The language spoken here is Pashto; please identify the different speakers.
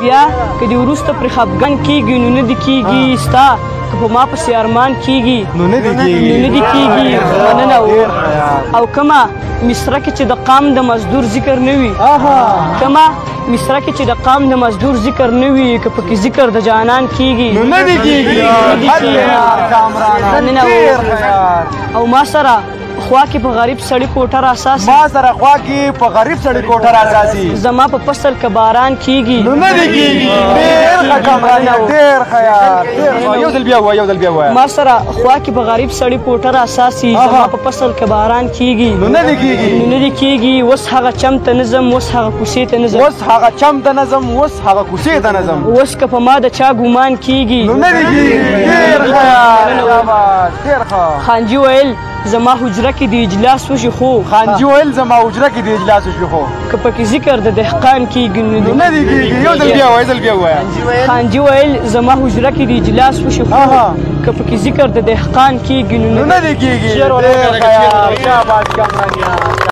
Speaker 1: بیا که دې وروسته پرې خفګان کېږي نو نه دې کېږي ستا که په ما پسې ارمان کېږي
Speaker 2: نو نه دې
Speaker 1: کېږي مننه او کومه مصره کې چې د قام د مزدور ذکر نه وي کومه مصره کې چې د قام د مزدور ذکر نه وي که پکې ذکر د جانان کېږي
Speaker 2: نو نه دې کېږي
Speaker 1: او ما سره خوا کې په غریب سړي کوټه راساسي
Speaker 2: ما سره خوا کې په غریب سړي کوټه راساسي
Speaker 1: زما په فصل که باران کېږي
Speaker 2: نو نه دې کېږي ډېر ښه کامران ډېر ښه یار یو ځل بیا ووایه
Speaker 1: ما سره خوا کې په غریب سړي کوټه راساسي زما په فصل که باران کېږي
Speaker 2: نو نه دې
Speaker 1: کېږي اوس هغه چم ته نه ځم اوس هغه کوڅې ته نه ځم
Speaker 2: اوس هغه چم ته نه ځم اوس هغه کوڅې ته نه ځم
Speaker 1: اوس که په ما د چا ګمان کېږي
Speaker 2: نو نه دې کېږي ډېر ښه یار ډېر ښه
Speaker 1: خانجي ویل زما حجره کې د اجلاس وشي خو
Speaker 2: خانجي ویل زما حجره کې د اجلاس وشي خو
Speaker 1: که پکې ذکر د دهقان کېږي
Speaker 2: نو نه دې کېږي یو ځل بیا ووایه
Speaker 1: خانجي ویل زما حجره کې د اجلاس وشي خو که پکې ذکر د دهقان کېږي
Speaker 2: نو نه دې کېږي ډېر ښه یار شاباش کامران یار